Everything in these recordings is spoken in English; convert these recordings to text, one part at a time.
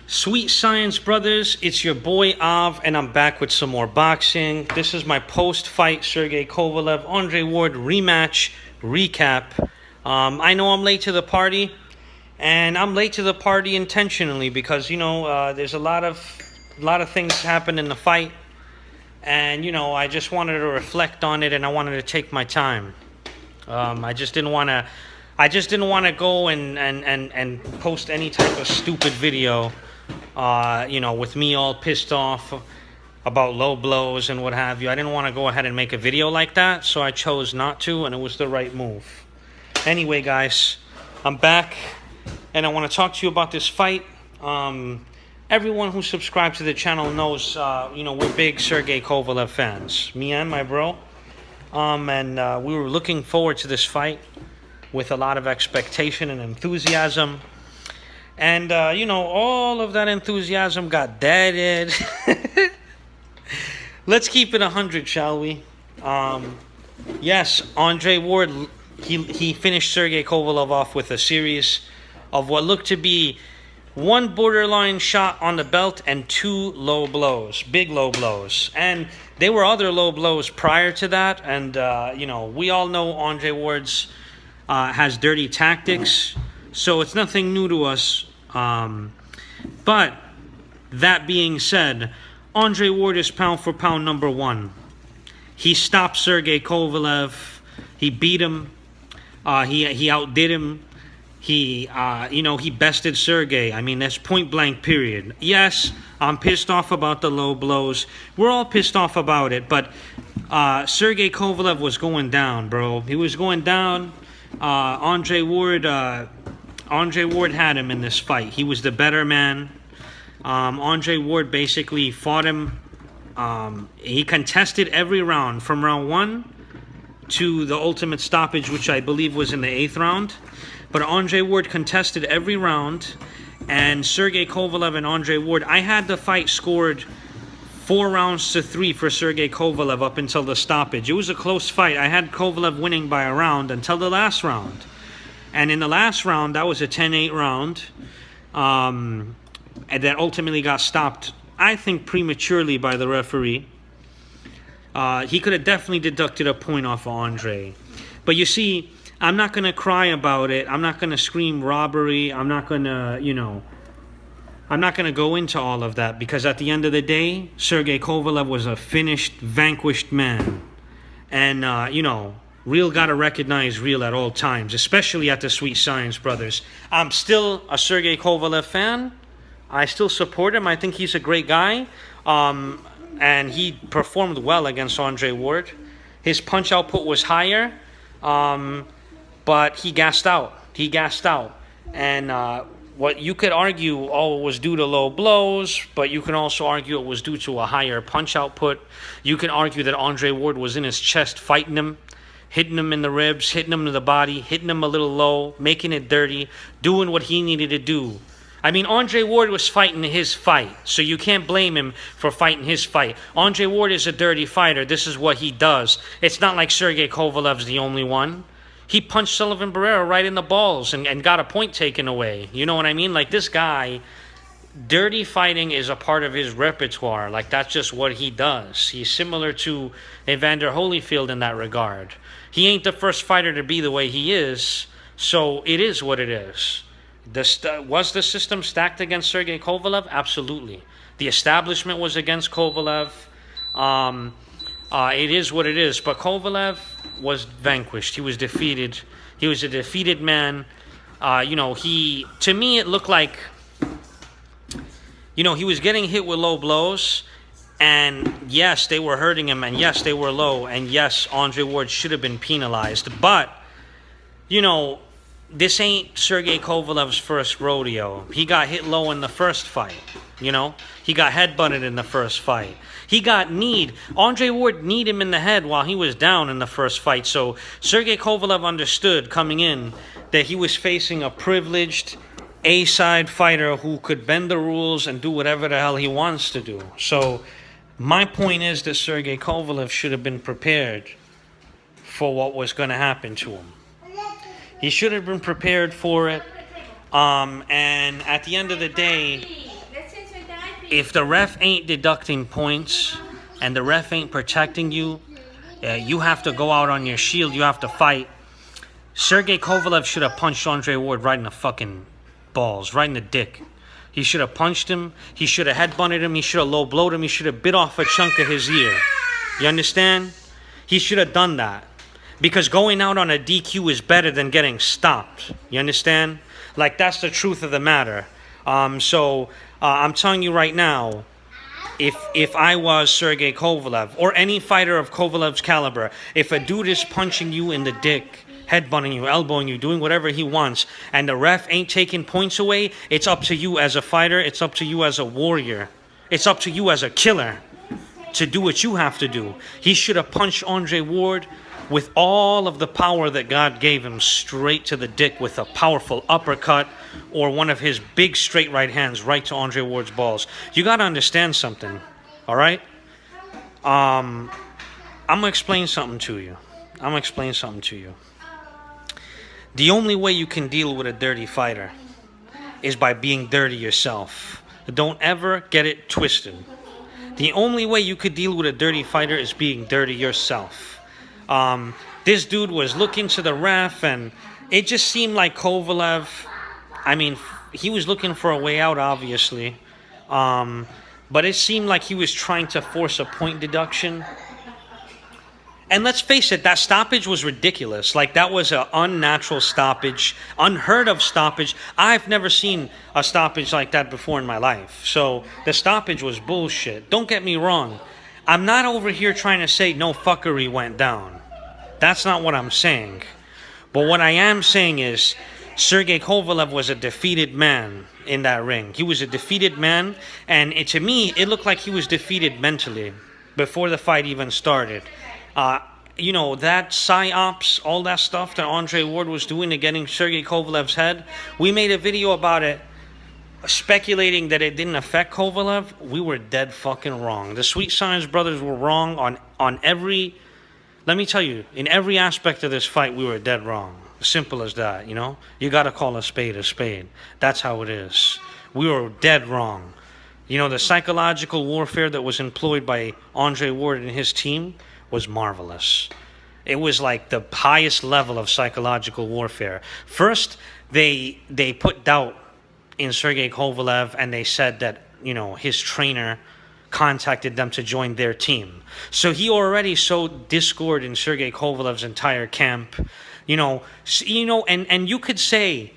Sweet Science Brothers, it's your boy Av, and I'm back with some more boxing. This is my post-fight Sergey Kovalev, Andre Ward rematch recap. I know I'm late to the party, and I'm late to the party intentionally because there's a lot of things happen in the fight, and I just wanted to reflect on it, and I wanted to take my time. I just didn't want to go and post any type of stupid video. With me all pissed off about low blows and what have you. I didn't want to go ahead and make a video like that, so I chose not to, and it was the right move. Anyway, guys, I'm back, and I want to talk to you about this fight. Everyone who subscribes to the channel knows, we're big Sergey Kovalev fans. Me and my bro. And we were looking forward to this fight with a lot of expectation and enthusiasm. And, all of that enthusiasm got deaded. Let's keep it 100, shall we? Yes, Andre Ward, he finished Sergey Kovalev off with a series of what looked to be one borderline shot on the belt and two low blows, big low blows. And there were other low blows prior to that. And, we all know Andre Ward's has dirty tactics. So it's nothing new to us. But that being said, Andre Ward is pound for pound number one. He stopped Sergey Kovalev. He beat him. He outdid him. He bested Sergey. I mean, that's point blank period. Yes, I'm pissed off about the low blows. We're all pissed off about it. But Sergey Kovalev was going down, bro. He was going down. Andre Ward had him in this fight. He was the better man. Andre Ward basically fought him. He contested every round from round 1 to the ultimate stoppage, which I believe was in the 8th round. But Andre Ward contested every round. And Sergey Kovalev and Andre Ward, I had the fight scored 4-3 for Sergey Kovalev up until the stoppage. It was a close fight. I had Kovalev winning by a round until the last round. And in the last round, that was a 10-8 round. And that ultimately got stopped, I think, prematurely by the referee. He could have definitely deducted a point off of Andre. But you see, I'm not going to cry about it. I'm not going to scream robbery. I'm not going to, I'm not going to go into all of that, because at the end of the day, Sergey Kovalev was a finished, vanquished man. And, real got to recognize real at all times, especially at the Sweet Science Brothers. I'm still a Sergey Kovalev fan. I still support him. I think he's a great guy. And he performed well against Andre Ward. His punch output was higher, but he gassed out. And what you could argue, it was due to low blows, but you can also argue it was due to a higher punch output. You can argue that Andre Ward was in his chest fighting him, hitting him in the ribs, hitting him to the body, hitting him a little low, making it dirty, doing what he needed to do. I mean, Andre Ward was fighting his fight, so you can't blame him for fighting his fight. Andre Ward is a dirty fighter. This is what he does. It's not like Sergey Kovalev's the only one. He punched Sullivan Barrera right in the balls and got a point taken away. You know what I mean? Like, this guy, dirty fighting is a part of his repertoire. Like, that's just what he does. He's similar to Evander Holyfield in that regard. He ain't the first fighter to be the way he is, so it is what it is. Was the system stacked against Sergey Kovalev? Absolutely. The establishment was against Kovalev. It is what it is. But Kovalev was vanquished. He was defeated. He was a defeated man. To me, it looked like, he was getting hit with low blows. And yes, they were hurting him. And yes, they were low. And yes, Andre Ward should have been penalized. But, this ain't Sergey Kovalev's first rodeo. He got hit low in the first fight. He got headbutted in the first fight. He got kneed. Andre Ward kneed him in the head while he was down in the first fight. So Sergey Kovalev understood coming in that he was facing a privileged A-side fighter who could bend the rules and do whatever the hell he wants to do. So my point is that Sergey Kovalev should have been prepared for what was going to happen to him. He should have been prepared for it. And at the end of the day, if the ref ain't deducting points and the ref ain't protecting you, you have to go out on your shield. You have to fight. Sergey Kovalev should have punched Andre Ward right in the fucking balls, right in the dick. He should have punched him. He should have headbutted him. He should have low blowed him. He should have bit off a chunk of his ear. You understand? He should have done that. Because going out on a DQ is better than getting stopped. You understand? Like, that's the truth of the matter. So I'm telling you right now, if I was Sergey Kovalev, or any fighter of Kovalev's caliber, if a dude is punching you in the dick, headbutting you, elbowing you, doing whatever he wants, and the ref ain't taking points away, it's up to you as a fighter, it's up to you as a warrior, it's up to you as a killer to do what you have to do. He should have punched Andre Ward with all of the power that God gave him straight to the dick with a powerful uppercut or one of his big straight right hands right to Andre Ward's balls. You got to understand something, all right? I'm going to explain something to you. The only way you can deal with a dirty fighter is by being dirty yourself. Don't ever get it twisted. The only way you could deal with a dirty fighter is being dirty yourself. This dude was looking to the ref, and it just seemed like Kovalev, I mean, he was looking for a way out, obviously. But it seemed like he was trying to force a point deduction. And let's face it, that stoppage was ridiculous. Like, that was an unnatural stoppage, unheard of stoppage. I've never seen a stoppage like that before in my life. So the stoppage was bullshit. Don't get me wrong. I'm not over here trying to say no fuckery went down. That's not what I'm saying. But what I am saying is Sergey Kovalev was a defeated man in that ring. He was a defeated man, and to me, it looked like he was defeated mentally before the fight even started. You know, that psyops, all that stuff that Andre Ward was doing to getting Sergey Kovalev's head, we made a video about it speculating that it didn't affect Kovalev. We were dead fucking wrong. The Sweet Science brothers were wrong on every, let me tell you, in every aspect of this fight, we were dead wrong. Simple as that, you know? You gotta call a spade a spade. That's how it is. We were dead wrong. You know, the psychological warfare that was employed by Andre Ward and his team was marvelous. It was like the highest level of psychological warfare. First, they put doubt in Sergey Kovalev, and they said that, you know, his trainer contacted them to join their team. So he already sowed discord in Sergey Kovalev's entire camp. You know, and you could say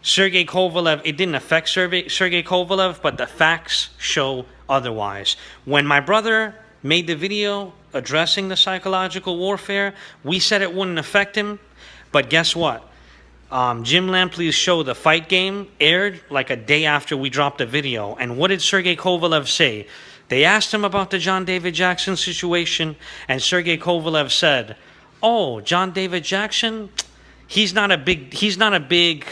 Sergey Kovalev, it didn't affect Sergey Kovalev, but the facts show otherwise. When my brother made the video addressing the psychological warfare, we said it wouldn't affect him, but guess what? Jim Lampley's show, The Fight Game, aired like a day after we dropped the video. And what did Sergey Kovalev say? They asked him about the John David Jackson situation, and Sergey Kovalev said, "Oh, John David Jackson, he's not a big,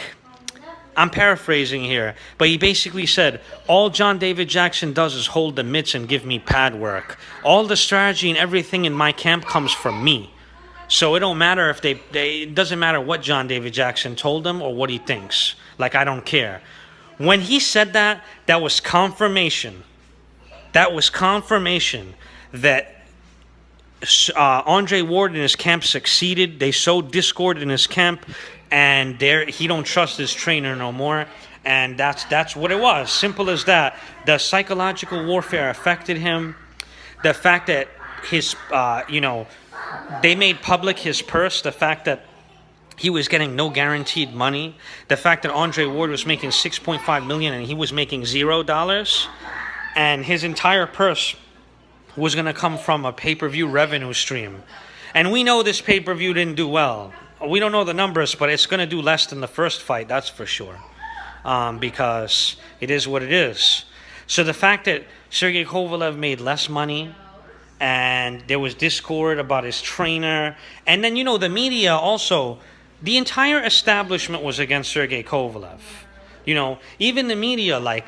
I'm paraphrasing here, but he basically said, all John David Jackson does is hold the mitts and give me pad work. All the strategy and everything in my camp comes from me. So it don't matter if it doesn't matter what John David Jackson told him or what he thinks. Like, I don't care." When he said that, that was confirmation. That was confirmation that Andre Ward and his camp succeeded. They sowed discord in his camp, and he don't trust his trainer no more. And that's what it was. Simple as that. The psychological warfare affected him. The fact that his, they made public his purse, the fact that he was getting no guaranteed money, the fact that Andre Ward was making $6.5 million and he was making $0, and his entire purse was going to come from a pay-per-view revenue stream. And we know this pay-per-view didn't do well. We don't know the numbers, but it's going to do less than the first fight, that's for sure, because it is what it is. So the fact that Sergey Kovalev made less money, and there was discord about his trainer, and then, you know, the media also, the entire establishment was against Sergey Kovalev. You know, even the media, like,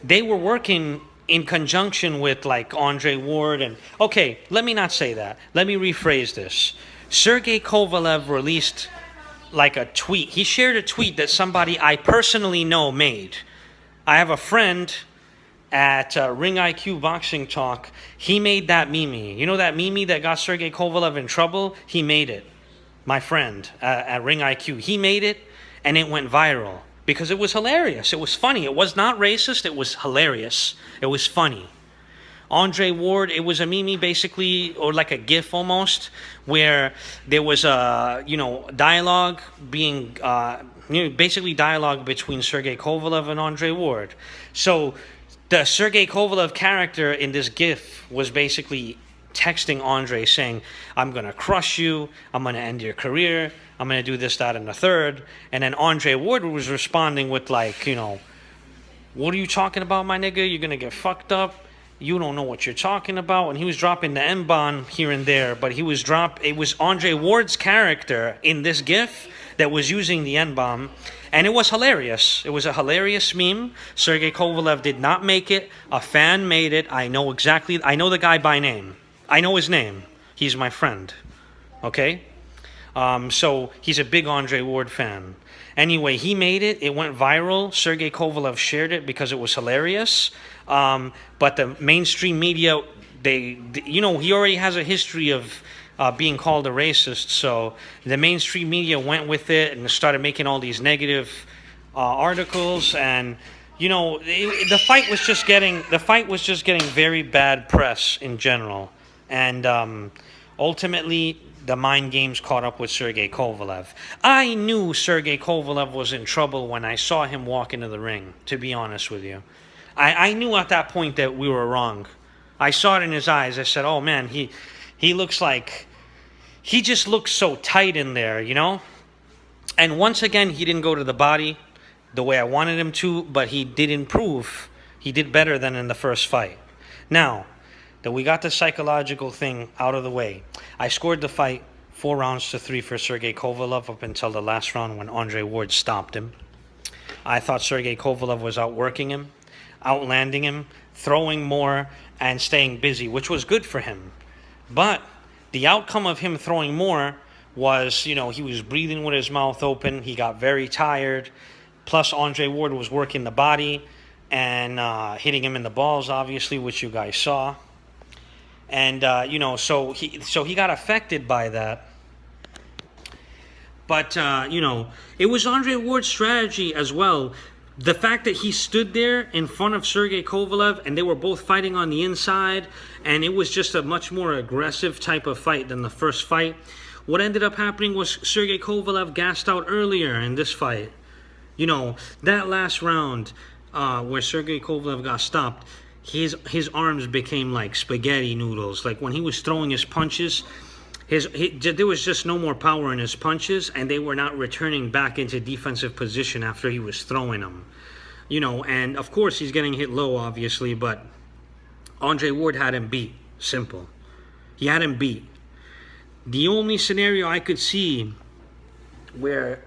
they were working in conjunction with, like, Andre Ward and, okay, let me not say that. Let me rephrase this. Sergey Kovalev released, like, a tweet. He shared a tweet that somebody I personally know made. I have a friend at Ring IQ Boxing Talk, he made that meme. You know that meme that got Sergey Kovalev in trouble? He made it. My friend at Ring IQ, he made it, and it went viral because it was hilarious. It was funny. It was not racist. It was hilarious. It was funny. Andre Ward, it was a meme basically, or like a GIF almost, where there was a dialogue being basically dialogue between Sergey Kovalev and Andre Ward. So the Sergey Kovalev character in this GIF was basically texting Andre saying, "I'm gonna crush you. I'm gonna end your career. I'm gonna do this, that, and the third." And then Andre Ward was responding with like, "What are you talking about, my nigga? You're gonna get fucked up. You don't know what you're talking about." And he was dropping the N-bomb here and there, but it was Andre Ward's character in this GIF that was using the N-bomb, and it was hilarious. It was a hilarious meme. Sergey Kovalev did not make it. A fan made it. I know the guy by name. I know his name. He's my friend. Okay? So he's a big Andre Ward fan. Anyway, he made it. It went viral. Sergey Kovalev shared it because it was hilarious. But the mainstream media, he already has a history of being called a racist. So the mainstream media went with it and started making all these negative articles. And the fight was just getting very bad press in general. And ultimately, the mind games caught up with Sergey Kovalev. I knew Sergey Kovalev was in trouble when I saw him walk into the ring, to be honest with you. I knew at that point that we were wrong. I saw it in his eyes. I said, "Oh man, he looks like, he just looks so tight in there, And once again, he didn't go to the body the way I wanted him to, but he did improve. He did better than in the first fight. Now that we got the psychological thing out of the way, I scored the fight 4-3 for Sergey Kovalev up until the last round when Andre Ward stopped him. I thought Sergey Kovalev was outworking him, outlanding him, throwing more, and staying busy, which was good for him. But the outcome of him throwing more was, he was breathing with his mouth open. He got very tired. Plus, Andre Ward was working the body and hitting him in the balls, obviously, which you guys saw. And, so he got affected by that. But, it was Andre Ward's strategy as well. The fact that he stood there in front of Sergey Kovalev and they were both fighting on the inside, and it was just a much more aggressive type of fight than the first fight. What ended up happening was Sergey Kovalev gassed out earlier in this fight. That last round where Sergey Kovalev got stopped, his arms became like spaghetti noodles. Like when he was throwing his punches, there was just no more power in his punches, and they were not returning back into defensive position after he was throwing them. And of course he's getting hit low, obviously, but Andre Ward had him beat. Simple. He had him beat. The only scenario I could see where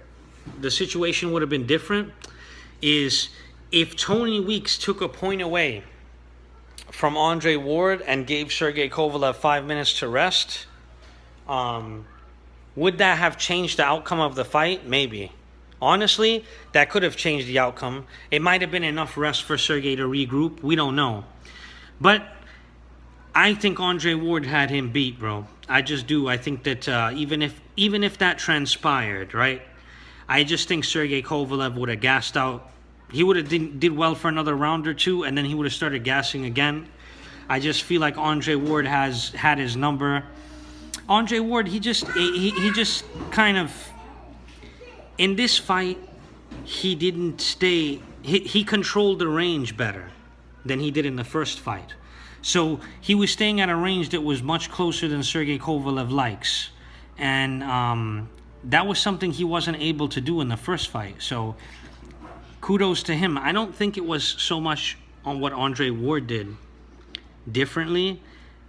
the situation would have been different is if Tony Weeks took a point away from Andre Ward and gave Sergey Kovalev 5 minutes to rest. Would that have changed the outcome of the fight? Maybe. Honestly, that could have changed the outcome. It might have been enough rest for Sergey to regroup. We don't know. But I think Andre Ward had him beat, bro. I just do. I think that even if that transpired, right? I just think Sergey Kovalev would have gassed out. He would have did well for another round or two, and then he would have started gassing again. I just feel like Andre Ward has had his number. Andre Ward, he just kind of, in this fight, he didn't stay, he controlled the range better than he did in the first fight. So he was staying at a range that was much closer than Sergey Kovalev likes. And that was something he wasn't able to do in the first fight. So kudos to him. I don't think it was so much on what Andre Ward did differently.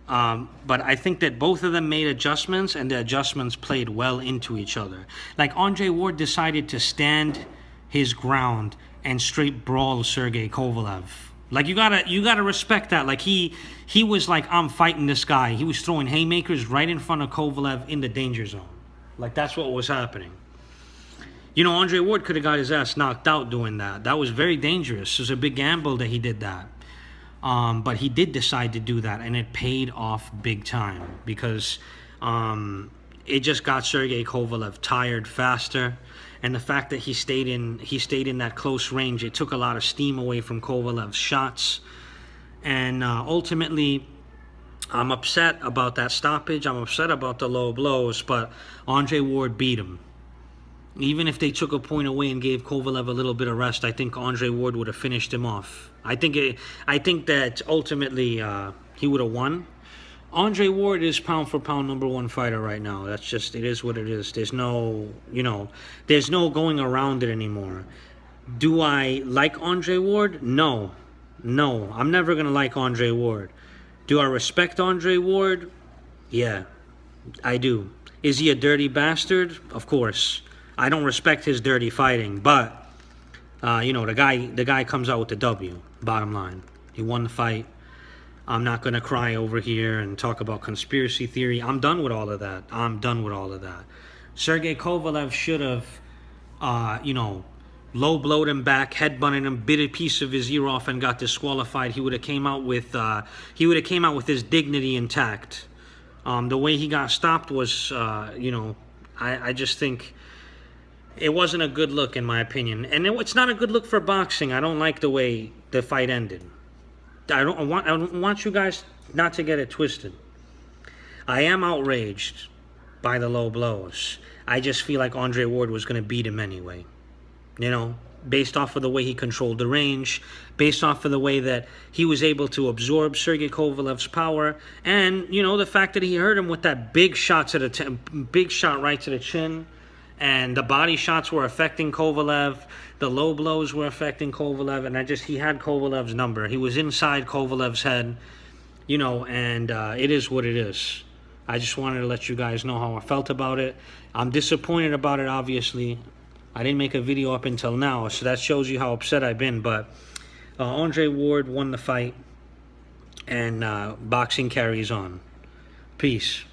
But I think that both of them made adjustments, and the adjustments played well into each other. Like Andre Ward decided to stand his ground and straight brawl Sergey Kovalev. Like you gotta respect that. Like he was like, I'm fighting this guy. He was throwing haymakers right in front of Kovalev in the danger zone. Like that's what was happening. Andre Ward could have got his ass knocked out doing that. That was very dangerous. It was a big gamble that he did that. But he did decide to do that, and it paid off big time because it just got Sergey Kovalev tired faster. And the fact that he stayed in that close range, it took a lot of steam away from Kovalev's shots. And ultimately, I'm upset about that stoppage. I'm upset about the low blows, but Andre Ward beat him. Even if they took a point away and gave Kovalev a little bit of rest, I think Andre Ward would have finished him off. I think that ultimately he would have won. Andre Ward is pound for pound #1 fighter right now. That's just, it is what it is. There's no, there's no going around it anymore. Do I like Andre Ward? No. I'm never going to like Andre Ward. Do I respect Andre Ward? Yeah, I do. Is he a dirty bastard? Of course. I don't respect his dirty fighting, but the guy comes out with the W. Bottom line, he won the fight. I'm not gonna cry over here and talk about conspiracy theory. I'm done with all of that. Sergey Kovalev should have, low blowed him back, headbutted him, bit a piece of his ear off, and got disqualified. He would have came out with his dignity intact. The way he got stopped was, I just think it wasn't a good look, in my opinion. And it's not a good look for boxing. I don't like the way the fight ended. I don't want you guys not to get it twisted. I am outraged by the low blows. I just feel like Andre Ward was going to beat him anyway. Based off of the way he controlled the range, based off of the way that he was able to absorb Sergey Kovalev's power, and the fact that he hurt him with that big shot right to the chin. And the body shots were affecting Kovalev. The low blows were affecting Kovalev. And he had Kovalev's number. He was inside Kovalev's head, and it is what it is. I just wanted to let you guys know how I felt about it. I'm disappointed about it, obviously. I didn't make a video up until now, so that shows you how upset I've been. But Andre Ward won the fight, and boxing carries on. Peace.